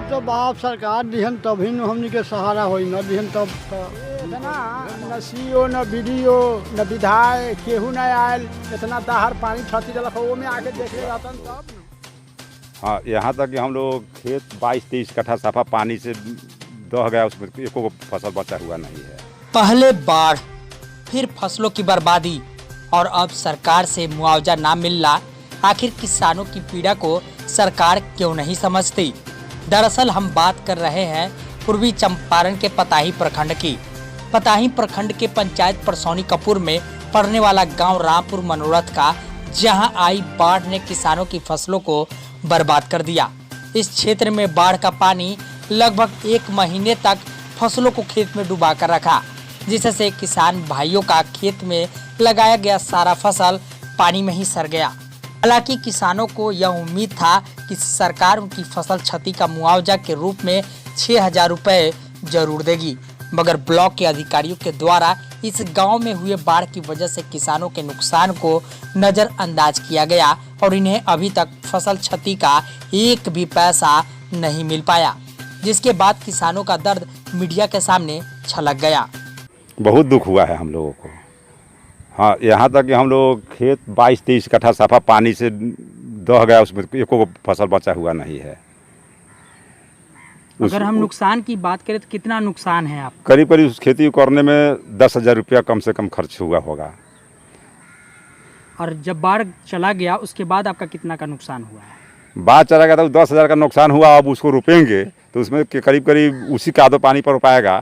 तो बाप सरकार दिहन तभी न हमनी के सहारा होई न दिहन तब न सीओ न बीडीओ न विधायक केहू न आयल। इतना दहाड़ पानी छती रहा वो में आके देख ले रहता तब। हाँ, यहाँ तक कि हम लोग खेत 22-23 कट्ठा साफा पानी से दह गया, उसमें एको फसल बचा हुआ नहीं है। पहले बाढ़, फिर फसलों की बर्बादी और अब सरकार से मुआवजा ना मिलना, आखिर किसानों की पीड़ा को सरकार क्यों नहीं समझती। दरअसल हम बात कर रहे हैं पूर्वी चंपारण के पताही प्रखंड की। पताही प्रखंड के पंचायत परसौनी कपूर में पड़ने वाला गांव रामपुर मनोरथ का, जहां आई बाढ़ ने किसानों की फसलों को बर्बाद कर दिया। इस क्षेत्र में बाढ़ का पानी लगभग 1 महीने तक फसलों को खेत में डुबा कर रखा, जिससे किसान भाइयों का खेत में लगाया गया सारा फसल पानी में ही सड़ गया। हालांकि किसानों को यह उम्मीद था कि सरकार उनकी फसल क्षति का मुआवजा के रूप में 6,000 रुपए जरूर देगी, मगर ब्लॉक के अधिकारियों के द्वारा इस गांव में हुए बाढ़ की वजह से किसानों के नुकसान को नजरअंदाज किया गया और इन्हें अभी तक फसल क्षति का एक भी पैसा नहीं मिल पाया, जिसके बाद किसानों का दर्द मीडिया के सामने छलक गया। बहुत दुख हुआ है हम लोगों को। हाँ, यहाँ तक कि हम लोग खेत 22-23 कट्ठा साफा पानी से दह गया, उसमें एको फसल बचा हुआ नहीं है। अगर हम नुकसान की बात करें तो कितना नुकसान है आप? करीब करीब उस खेती को करने में 10,000 रुपया कम से कम खर्च हुआ होगा। और जब बाढ़ चला गया उसके बाद आपका कितना का नुकसान हुआ है? बाढ़ चला गया तो 10,000 का नुकसान हुआ। अब उसको रोपेंगे तो उसमें करीब करीब उसी कादो पानी पर रोपाएगा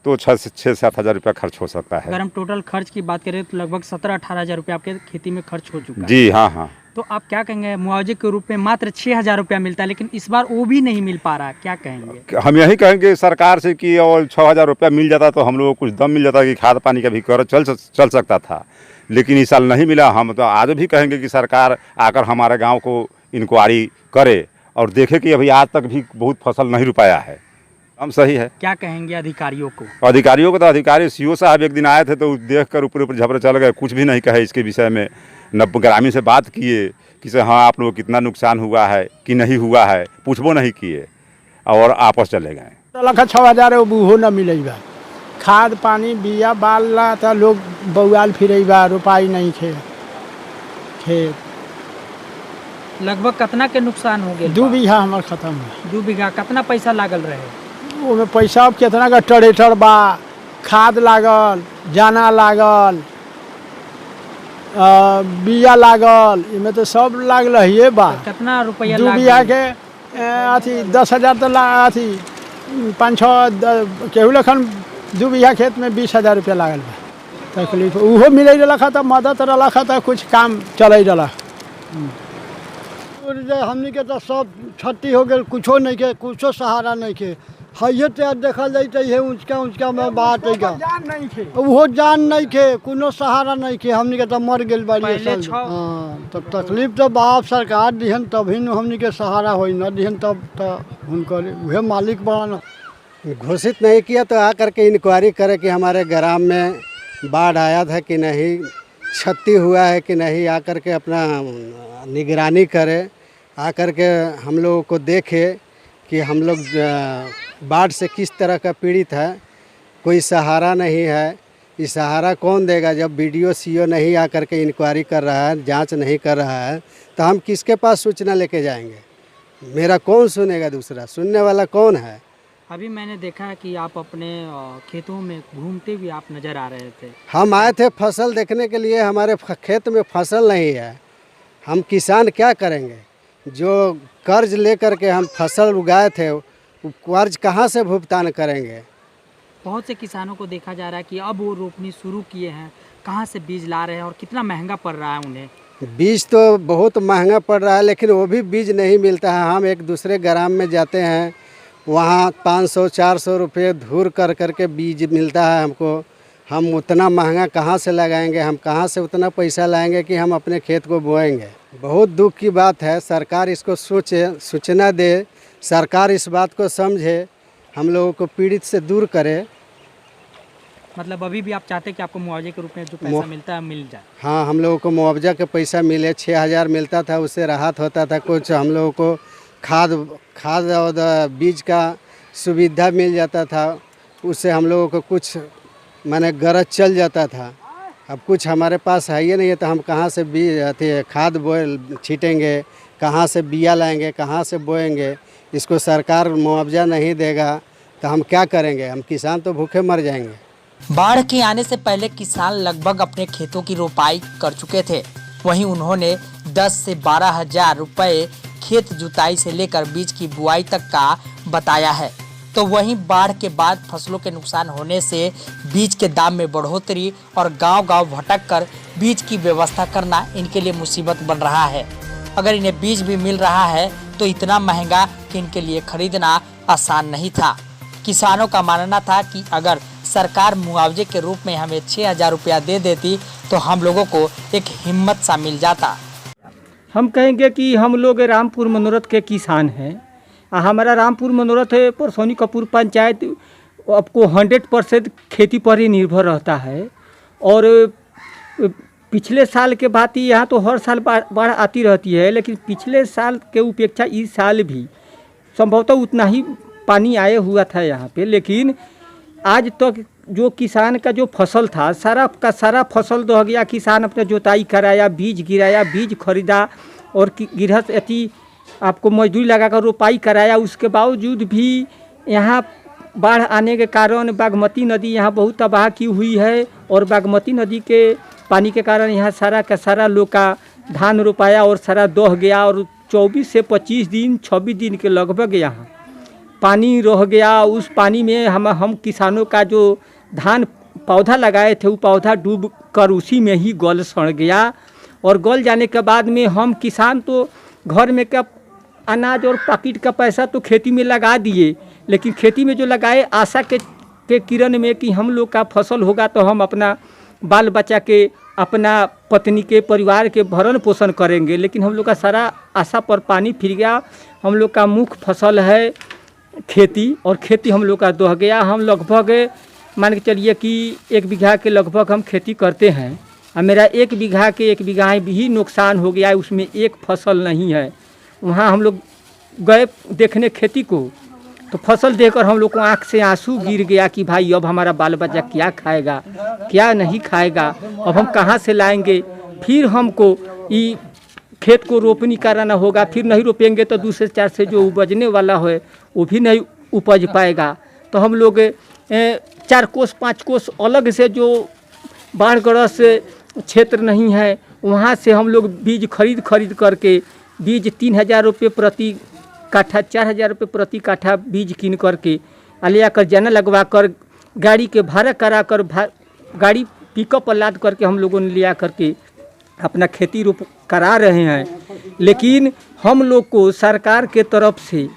तो 6-7 हज़ार रुपया खर्च हो सकता है। अगर हम टोटल खर्च की बात करें तो लगभग 17-18 हज़ार रुपया आपके खेती में खर्च हो चुका है। जी हाँ हाँ। तो आप क्या कहेंगे? मुआवजे के रूप में मात्र 6,000 रुपया मिलता है, लेकिन इस बार वो भी नहीं मिल पा रहा, क्या कहेंगे? हम यही कहेंगे सरकार से कि और 6,000 रुपया मिल जाता तो हम लोगों को कुछ दम मिल जाता कि खाद पानी का भी कर चल सकता था, लेकिन इस साल नहीं मिला। हम तो आज भी कहेंगे कि सरकार आकर हमारे गाँव को इंक्वायरी करे और देखे कि अभी आज तक भी बहुत फसल नहीं रुपाया है। हम सही है। क्या कहेंगे अधिकारियों को? अधिकारियों को तो अधिकारी सीओ साहब एक दिन आए थे तो देख कर ऊपर झपरे चल गए, कुछ भी नहीं कहे इसके विषय में। न ग्रामीण से बात किए कि से हाँ आप लोगों को कितना नुकसान हुआ है कि नहीं हुआ है, पूछबो नहीं किए और आपस चले गए। 6,000 वो न मिलेगा। खाद पानी बिया बाल तो लोग बउआल फिरेबा, रोपाई नहीं खेत। लगभग कितना के नुकसान हो गया? 2 बीघा हमार खत्म है। 2 बीघा कितना पैसा लागल रहे? वो में पैसा कितना का ट्रेक्टर बा, खाद लागल, जाना लागल, बिया लागल, इमें तो सब लागल है बा। कितना रुपया? 2 बीघा के अथी 10,000 तो अथी 5-6 केहू लखन 2 बीघा खेत में 20,000 रुपया लागल बा। तकलीफ उहो मिले रहा था, मदद रहा था, कुछ काम चल रहा। हमनी के तो सब क्षति हो गए, कुछो नहीं के, कुछो सहारा नहीं के। है तो देखल जाते है ऊँचका में बात है का, वो जान नहीं के, कोनो सहारा नहीं के। हमनी के तो मर गए बाड़ी। हाँ, तब तकलीफ तो बाप सरकार दिहन तभी न हमनी के सहारा होई, न दिहन तब तो उनकर वह मालिक बड़ा न। घोषित नहीं किया तो आकर के इंक्वायरी करे कि हमारे ग्राम में बाढ़ आया था कि नहीं, क्षति हुआ है कि नहीं, आकर के अपना निगरानी करे, आकर के हम लोगों को देखे कि हम लोग बाढ़ से किस तरह का पीड़ित है। कोई सहारा नहीं है, ये सहारा कौन देगा? जब बीडीओ सीओ नहीं आकर के इंक्वायरी कर रहा है, जांच नहीं कर रहा है, तो हम किसके पास सूचना लेके जाएंगे? मेरा कौन सुनेगा? दूसरा सुनने वाला कौन है? अभी मैंने देखा है कि आप अपने खेतों में घूमते हुए आप नज़र आ रहे थे। हम आए थे फसल देखने के लिए, हमारे खेत में फसल नहीं है। हम किसान क्या करेंगे? जो कर्ज लेकर के हम फसल उगाए थे, वो कर्ज कहाँ से भुगतान करेंगे? बहुत से किसानों को देखा जा रहा है कि अब वो रोपनी शुरू किए हैं, कहाँ से बीज ला रहे हैं और कितना महंगा पड़ रहा है उन्हें। बीज तो बहुत महंगा पड़ रहा है, लेकिन वो भी बीज नहीं मिलता है। हम एक दूसरे ग्राम में जाते हैं, वहाँ 500-400 रुपये धूर कर करके बीज मिलता है हमको। हम उतना महंगा कहाँ से लगाएंगे? हम कहाँ से उतना पैसा लाएंगे कि हम अपने खेत को बोएंगे? बहुत दुख की बात है। सरकार इसको सोचे, सूचना दे, सरकार इस बात को समझे, हम लोगों को पीड़ित से दूर करे। मतलब अभी भी आप चाहते हैं कि आपको मुआवजे के रूप में जो पैसा मिलता है मिल जाए? हाँ, हम लोगों को मुआवजा का पैसा मिले। 6,000 मिलता था, उससे राहत होता था। कुछ हम लोगों को खाद खाद और बीज का सुविधा मिल जाता था, उससे हम लोगों को कुछ माने गरज चल जाता था। अब कुछ हमारे पास है ही नहीं है, तो हम कहाँ से बीज खाद छीटेंगे, कहाँ से बिया लाएंगे, कहाँ से बोएंगे। इसको सरकार मुआवजा नहीं देगा तो हम क्या करेंगे? हम किसान तो भूखे मर जाएंगे। बाढ़ के आने से पहले किसान लगभग अपने खेतों की रोपाई कर चुके थे। वहीं उन्होंने 10 से 12 हजार रुपए खेत जुताई से लेकर बीज की बुआई तक का बताया है। तो वहीं बाढ़ के बाद फसलों के नुकसान होने से बीज के दाम में बढ़ोतरी और गांव-गांव भटक कर बीज की व्यवस्था करना इनके लिए मुसीबत बन रहा है। अगर इन्हें बीज भी मिल रहा है तो इतना महंगा कि इनके लिए खरीदना आसान नहीं था। किसानों का मानना था कि अगर सरकार मुआवजे के रूप में हमें 6,000 रुपया दे देती तो हम लोगों को एक हिम्मत सा मिल जाता। हम कहेंगे कि हम लोग रामपुर मनोरथ के किसान हैं। हमारा रामपुर मनोरथ परसौनी कपूर पंचायत आपको 100% खेती पर ही निर्भर रहता है। और पिछले साल के बात ही, यहाँ तो हर साल बाढ़ आती रहती है, लेकिन पिछले साल के अपेक्षा इस साल भी संभवतः उतना ही पानी आया हुआ था यहाँ पे। लेकिन आज तक जो किसान का जो फसल था सारा का सारा फसल दह गया। किसान अपने जोताई कराया, बीज गिराया, बीज खरीदा और गृहस्थ अति आपको मजदूरी लगाकर रोपाई कराया। उसके बावजूद भी यहाँ बाढ़ आने के कारण बागमती नदी यहाँ बहुत तबाह की हुई है। और बागमती नदी के पानी के कारण यहाँ सारा का सारा लोग का धान रोपाया और सारा दह गया। और 24 से 25 दिन 26 दिन के लगभग यहाँ पानी रह गया। उस पानी में हम किसानों का जो धान पौधा लगाए थे वो पौधा डूब कर उसी में ही गल सड़ गया। और गल जाने के बाद में हम किसान तो घर में का अनाज और पैकेट का पैसा तो खेती में लगा दिए, लेकिन खेती में जो लगाए आशा के किरण में कि हम लोग का फसल होगा तो हम अपना बाल बच्चा के, अपना पत्नी के, परिवार के भरण पोषण करेंगे। लेकिन हम लोग का सारा आशा पर पानी फिर गया। हम लोग का मुख्य फसल है खेती और खेती हम लोग का दह गया। हम लगभग मान के चलिए कि 1 बीघा के लगभग हम खेती करते हैं और मेरा 1 बीघा भी नुकसान हो गया है। उसमें एक फसल नहीं है। वहाँ हम लोग गए देखने खेती को तो फसल देखकर हम लोग को आँख से आंसू गिर गया कि भाई अब हमारा बाल बच्चा क्या खाएगा, क्या नहीं खाएगा, अब हम कहाँ से लाएंगे। फिर हमको ये खेत को रोपनी कराना होगा, फिर नहीं रोपेंगे तो दूसरे 4 से जो उपजने वाला है वो भी नहीं उपज पाएगा। तो हम लोग 4 कोस 5 कोस अलग से जो बाढ़ग्रस्त क्षेत्र नहीं है वहाँ से हम लोग बीज खरीद करके बीज 3,000 रुपये प्रति काठा, 4,000 रुपये प्रति काठा बीज कीन करके ले आकर जना लगवा कर गाड़ी के भाड़ा करा कर गाड़ी पिकअप पर लाद करके हम लोगों ने लिया करके अपना खेती रोप करा रहे हैं। लेकिन हम लोग को सरकार के तरफ से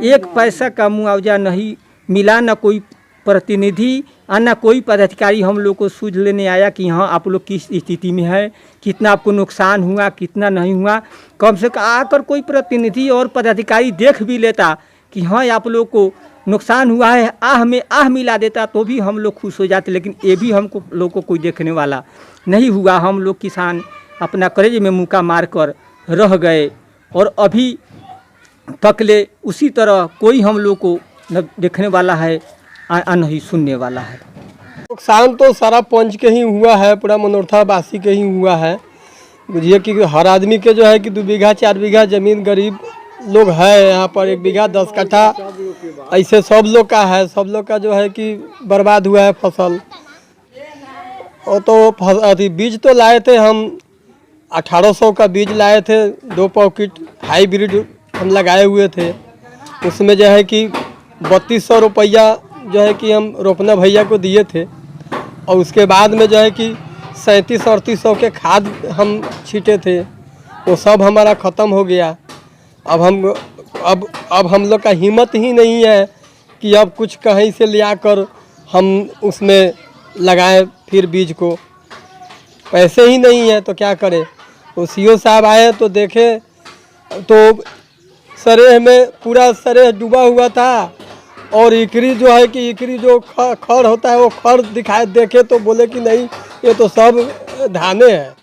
1 पैसा का मुआवजा नहीं मिला, न कोई प्रतिनिधि और न कोई पदाधिकारी हम लोग को सूझ लेने आया कि हाँ आप लोग किस स्थिति में है, कितना आपको नुकसान हुआ, कितना नहीं हुआ। कम से कम आकर कोई प्रतिनिधि और पदाधिकारी देख भी लेता कि हाँ आप लोग को नुकसान हुआ है, आह में आह मिला देता तो भी हम लोग खुश हो जाते। लेकिन ये भी हमको लोग को कोई देखने वाला नहीं हुआ। हम लोग किसान अपना कलेजे में मुक्का मार कर रह गए और अभी तक ले उसी तरह कोई हम लोग को न देखने वाला है और नहीं सुनने वाला है। नुकसान तो सारा पंच के ही हुआ है, पूरा मनोरथा वासी के ही हुआ है। बुझिए कि हर आदमी के जो है कि 2 बीघा 4 बीघा ज़मीन गरीब लोग है यहाँ पर, 1 बीघा 10 कट्ठा ऐसे सब लोग का है। सब लोग का जो है कि बर्बाद हुआ है फसल। और तो अभी बीज तो लाए थे हम 1800 का बीज लाए थे, 2 पॉकेट हाईब्रिड हम लगाए हुए थे। उसमें जो है कि 3200 रुपया जो है कि हम रोपना भैया को दिए थे। और उसके बाद में जो है कि 3700-3800 के खाद हम छीटे थे, वो सब हमारा ख़त्म हो गया। अब हम लोग का हिम्मत ही नहीं है कि अब कुछ कहीं से ले आकर हम उसमें लगाएं फिर बीज को, पैसे ही नहीं है तो क्या करें। तो सीओ साहब आए तो देखे तो सरेह में पूरा सरेह डूबा हुआ था। और इकरी जो है कि इकरी जो खड़ होता है वो खड़ दिखाए देखे तो बोले कि नहीं ये तो सब धाने हैं।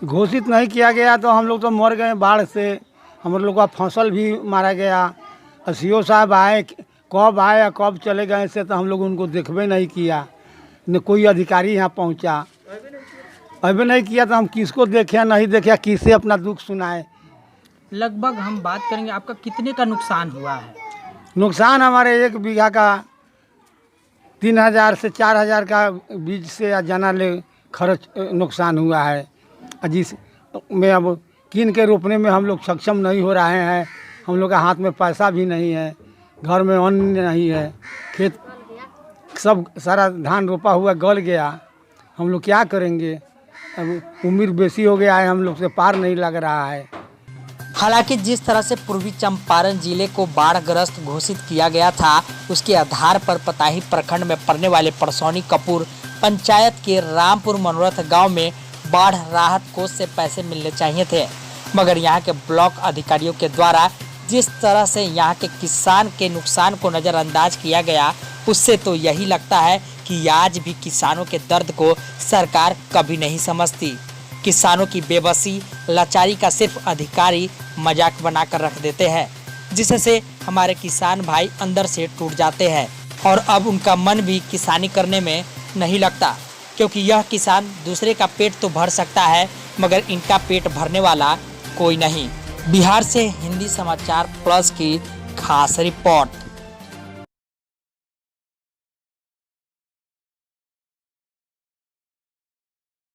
घोषित नहीं किया गया तो हम लोग तो मर गए बाढ़ से। हम लोग का फसल भी मारा गया। सीओ साहब आए, कब आए कब चले गए से तो हम लोग उनको देखबे नहीं किया, न कोई अधिकारी यहाँ पहुँचा, अभी नहीं किया तो हम किसको देखे नहीं देखे, किससे अपना दुख सुनाए। लगभग हम बात करेंगे आपका कितने का नुकसान हुआ है? नुकसान हमारे 1 बीघा का 3000 से 4000 का बीज से जना ले खर्च नुकसान हुआ है, जिस में अब कीन के रोपने में हम लोग सक्षम नहीं हो रहे हैं। हम लोग के हाथ में पैसा भी नहीं है, घर में अन्न नहीं है, खेत सब सारा धान रोपा हुआ गल गया, हम लोग क्या करेंगे? अब उम्र बेसी हो गया है, हम लोग से पार नहीं लग रहा है। हालांकि जिस तरह से पूर्वी चंपारण जिले को बाढ़ग्रस्त घोषित किया गया था, उसके आधार पर पताही प्रखंड में पड़ने वाले परसौनी कपूर पंचायत के रामपुर मनोरथ गांव में बाढ़ राहत कोष से पैसे मिलने चाहिए थे, मगर यहां के ब्लॉक अधिकारियों के द्वारा जिस तरह से यहां के किसान के नुकसान को नज़रअंदाज किया गया, उससे तो यही लगता है कि आज भी किसानों के दर्द को सरकार कभी नहीं समझती। किसानों की बेबसी, लाचारी का सिर्फ अधिकारी मजाक बनाकर रख देते हैं, जिससे हमारे किसान भाई अंदर से टूट जाते हैं और अब उनका मन भी किसानी करने में नहीं लगता, क्योंकि यह किसान दूसरे का पेट तो भर सकता है मगर इनका पेट भरने वाला कोई नहीं। बिहार से हिंदी समाचार प्लस की खास रिपोर्ट।